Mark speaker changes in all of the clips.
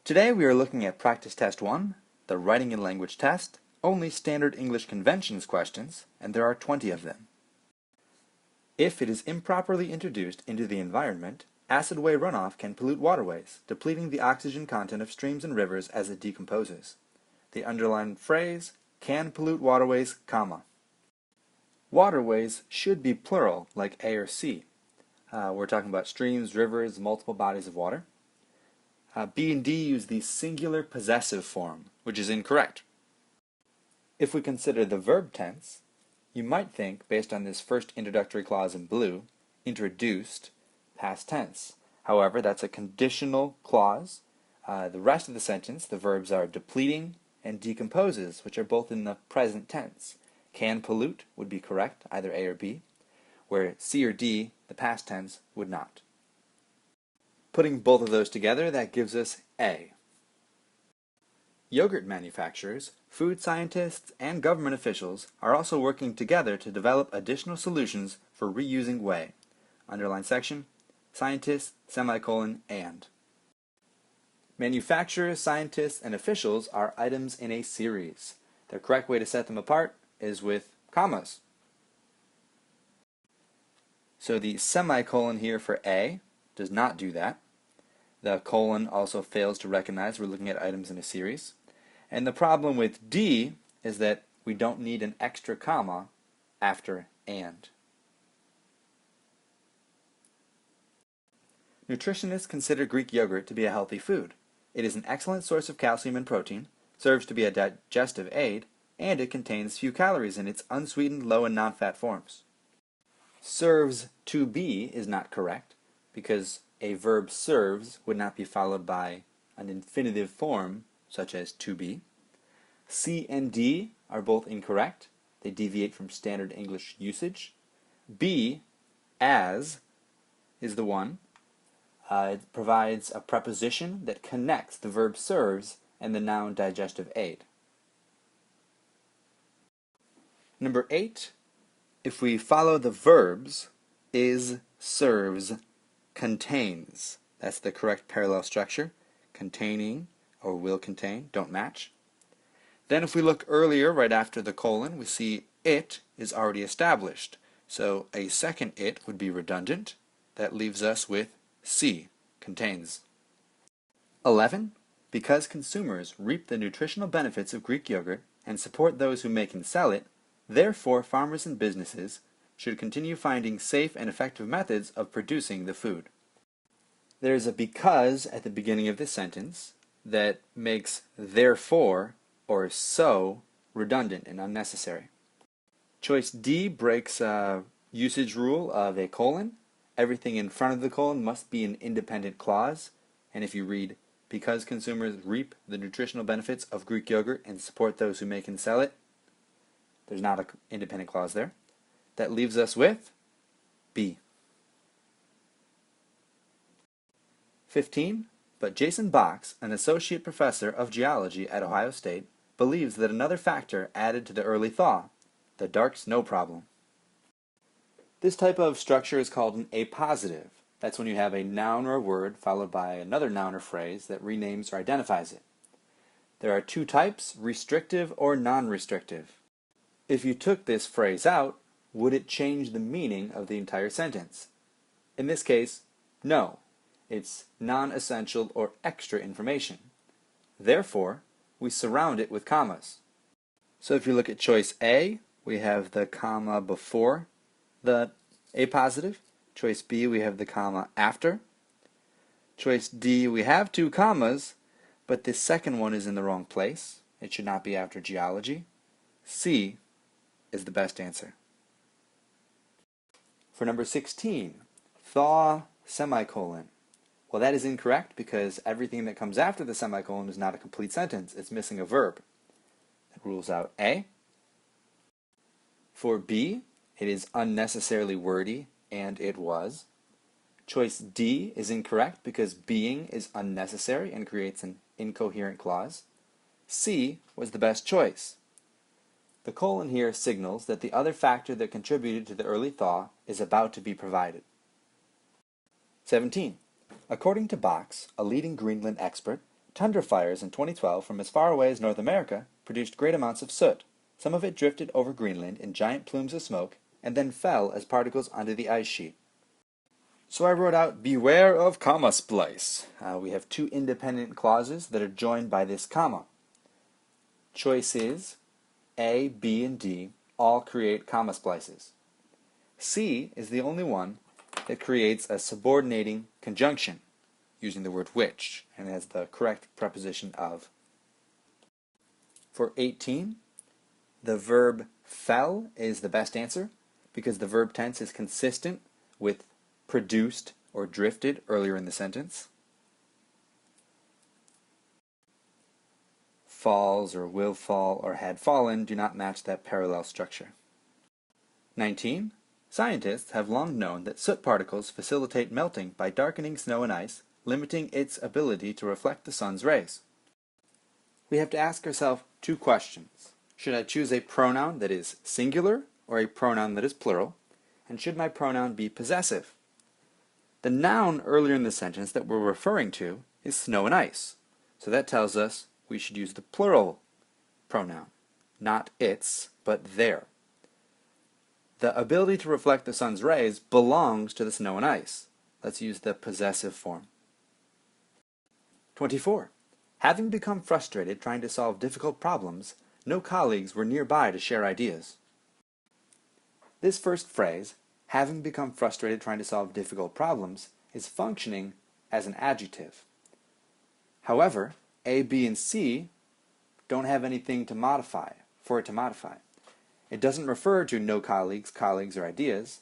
Speaker 1: Today we are looking at Practice Test 1, the Writing and Language Test, only standard English conventions questions, and there are 20 of them. If it is improperly introduced into the environment, acid-way runoff can pollute waterways, depleting the oxygen content of streams and rivers as it decomposes. The underlined phrase, can pollute waterways, comma. Waterways should be plural, like A or C. We're talking about streams, rivers, multiple bodies of water. B and D use the singular possessive form, which is incorrect. If we consider the verb tense, you might think, based on this first introductory clause in blue, introduced, past tense. However, that's a conditional clause. The rest of the sentence, the verbs are depleting and decomposes, which are both in the present tense. Can pollute would be correct, either A or B, where C or D, the past tense, would not. Putting both of those together, that gives us A. Yogurt manufacturers, food scientists, and government officials are also working together to develop additional solutions for reusing whey. Underline section, scientists, semicolon, and. Manufacturers, scientists, and officials are items in a series. The correct way to set them apart is with commas. So the semicolon here for A does not do that. The colon also fails to recognize we're looking at items in a series. And the problem with D is that we don't need an extra comma after and. Nutritionists consider Greek yogurt to be a healthy food. It is an excellent source of calcium and protein, serves to be a digestive aid, and it contains few calories in its unsweetened low and non-fat forms. Serves to be is not correct, because a verb serves would not be followed by an infinitive form, such as to be. C and D are both incorrect. They deviate from standard English usage. B, as, is the one. It provides a preposition that connects the verb serves and the noun digestive aid. Number 8, if we follow the verbs, is, serves, contains. That's the correct parallel structure. Containing or will contain don't match. Then if we look earlier, right after the colon, we see it is already established. So a second it would be redundant. That leaves us with C, contains. 11, because consumers reap the nutritional benefits of Greek yogurt and support those who make and sell it, therefore farmers and businesses should continue finding safe and effective methods of producing the food. There's a because at the beginning of this sentence that makes therefore or so redundant and unnecessary. Choice D breaks a usage rule of a colon. Everything in front of the colon must be an independent clause, and if you read, because consumers reap the nutritional benefits of Greek yogurt and support those who make and sell it, there's not an independent clause there. That leaves us with B. 15, but Jason Box, an associate professor of geology at Ohio State, believes that another factor added to the early thaw, the dark snow problem. This type of structure is called an appositive. That's when you have a noun or a word followed by another noun or phrase that renames or identifies it. There are two types, restrictive or non-restrictive. If you took this phrase out, would it change the meaning of the entire sentence? In this case, no. It's non-essential or extra information. Therefore, we surround it with commas. So if you look at choice A, we have the comma before the appositive. Choice B, we have the comma after. Choice D, we have two commas, but this second one is in the wrong place. It should not be after geology. C is the best answer. For number 16, thaw, semicolon. Well, that is incorrect because everything that comes after the semicolon is not a complete sentence. It's missing a verb. That rules out A. For B, it is unnecessarily wordy, and it was. Choice D is incorrect because being is unnecessary and creates an incoherent clause. C was the best choice. The colon here signals that the other factor that contributed to the early thaw is about to be provided. 17. According to Box, a leading Greenland expert, Tundra fires in 2012 from as far away as North America produced great amounts of soot. Some of it drifted over Greenland in giant plumes of smoke and then fell as particles onto the ice sheet. So I wrote out, beware of comma splice. We have two independent clauses that are joined by this comma. Choices A, B, and D all create comma splices. C is the only one that creates a subordinating conjunction using the word which, and has the correct preposition of. For 18, the verb fell is the best answer because the verb tense is consistent with produced or drifted earlier in the sentence. Falls or will fall or had fallen do not match that parallel structure. 19. Scientists have long known that soot particles facilitate melting by darkening snow and ice, limiting its ability to reflect the sun's rays. We have to ask ourselves two questions. Should I choose a pronoun that is singular or a pronoun that is plural? And should my pronoun be possessive? The noun earlier in the sentence that we're referring to is snow and ice. So that tells us we should use the plural pronoun. Not its, but their. The ability to reflect the sun's rays belongs to the snow and ice. Let's use the possessive form. 24. Having become frustrated trying to solve difficult problems, no colleagues were nearby to share ideas. This first phrase, having become frustrated trying to solve difficult problems, is functioning as an adjective. However, A, B, and C don't have anything to modify, for it to modify. It doesn't refer to no colleagues, or ideas.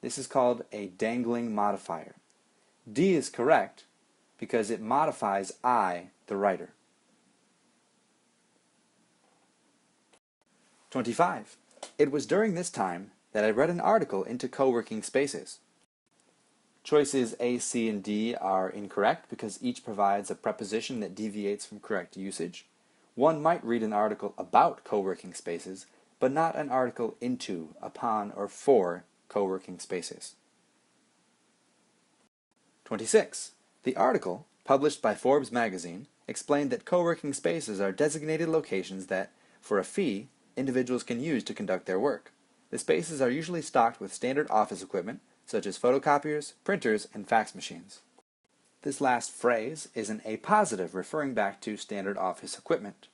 Speaker 1: This is called a dangling modifier. D is correct because it modifies I, the writer. 25. It was during this time that I read an article into co-working spaces. Choices A, C, and D are incorrect because each provides a preposition that deviates from correct usage. One might read an article about co-working spaces, but not an article into, upon, or for co-working spaces. 26. The article, published by Forbes magazine, explained that co-working spaces are designated locations that, for a fee, individuals can use to conduct their work. The spaces are usually stocked with standard office equipment, such as photocopiers, printers, and fax machines. This last phrase is an appositive referring back to standard office equipment.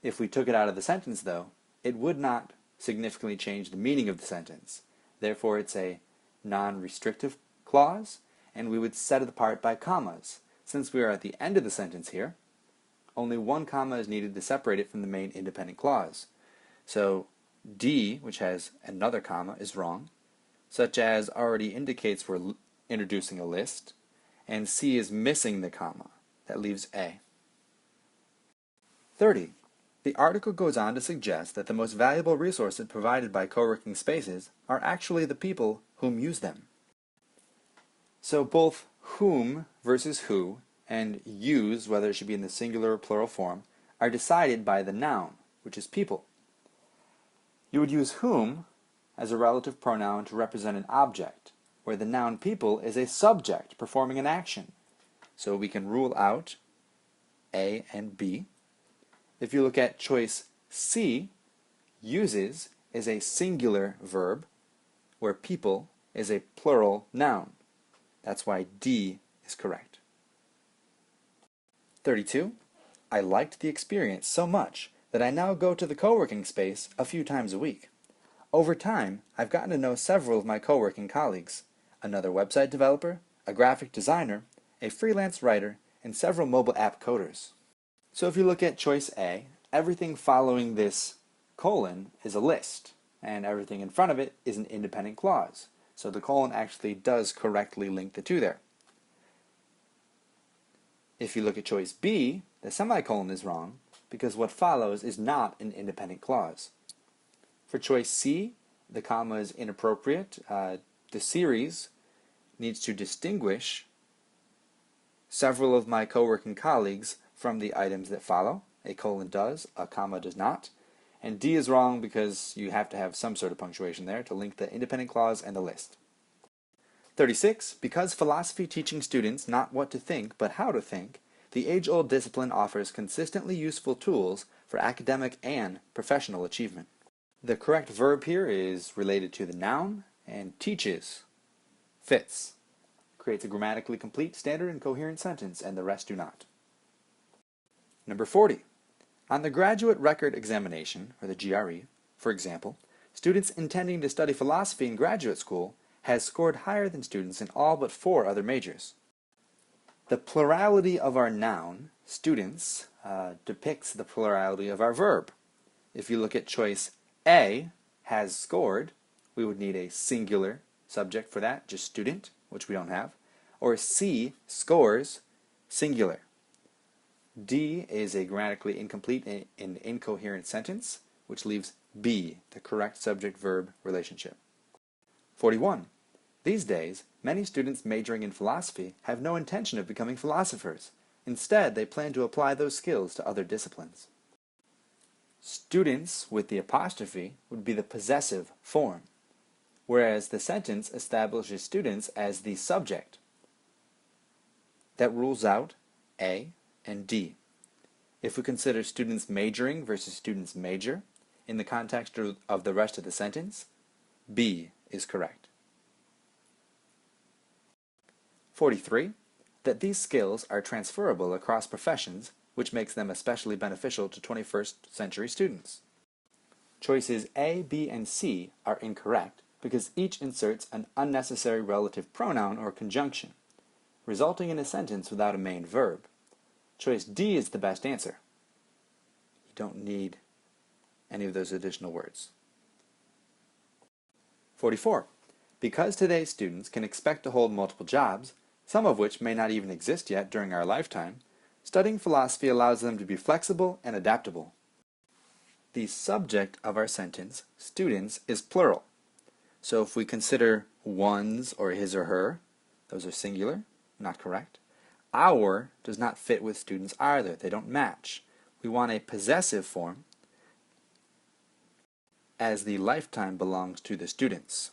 Speaker 1: If we took it out of the sentence, though, it would not significantly change the meaning of the sentence. Therefore, it's a non-restrictive clause, and we would set it apart by commas. Since we are at the end of the sentence here, only one comma is needed to separate it from the main independent clause. So D, which has another comma, is wrong, such as already indicates we're introducing a list, and C is missing the comma. That leaves A. 30. The article goes on to suggest that the most valuable resources provided by co-working spaces are actually the people whom use them. So both whom versus who and use, whether it should be in the singular or plural form, are decided by the noun, which is people. You would use whom as a relative pronoun to represent an object, where the noun people is a subject performing an action. So we can rule out A and B. If you look at choice C, uses is a singular verb, where people is a plural noun. That's why D is correct. 32. I liked the experience so much that I now go to the co-working space a few times a week. Over time, I've gotten to know several of my co-working colleagues, another website developer, a graphic designer, a freelance writer, and several mobile app coders. So if you look at choice A, everything following this colon is a list, and everything in front of it is an independent clause. So the colon actually does correctly link the two there. If you look at choice B, the semicolon is wrong because what follows is not an independent clause. For choice C, the comma is inappropriate. The series needs to distinguish several of my co-working colleagues from the items that follow. A colon does, a comma does not. And D is wrong because you have to have some sort of punctuation there to link the independent clause and the list. 36. Because philosophy teaching students not what to think but how to think, the the age-old discipline offers consistently useful tools for academic and professional achievement. The correct verb here is related to the noun and teaches, fits, creates a grammatically complete, standard, and coherent sentence, and the rest do not. Number 40. On the Graduate Record Examination, or the GRE, for example, students intending to study philosophy in graduate school has scored higher than students in all but 4 other majors. The plurality of our noun, students, depicts the plurality of our verb. If you look at choice A, has scored, we would need a singular subject for that, just student, which we don't have. Or C, scores, singular. D is a grammatically incomplete and incoherent sentence, which leaves B, the correct subject-verb relationship. 41. These days, many students majoring in philosophy have no intention of becoming philosophers. Instead, they plan to apply those skills to other disciplines. Students with the apostrophe would be the possessive form, whereas the sentence establishes students as the subject. That rules out A and D. If we consider students majoring versus students major, in the context of the rest of the sentence, B is correct. 43. That these skills are transferable across professions, which makes them especially beneficial to 21st century students. Choices A, B, and C are incorrect because each inserts an unnecessary relative pronoun or conjunction, resulting in a sentence without a main verb. Choice D is the best answer. You don't need any of those additional words. 44. Because today's students can expect to hold multiple jobs, some of which may not even exist yet during our lifetime, studying philosophy allows them to be flexible and adaptable. The subject of our sentence, students, is plural. So if we consider one's or his or her, those are singular, not correct. Our does not fit with students either. They don't match. We want a possessive form as the lifetime belongs to the students.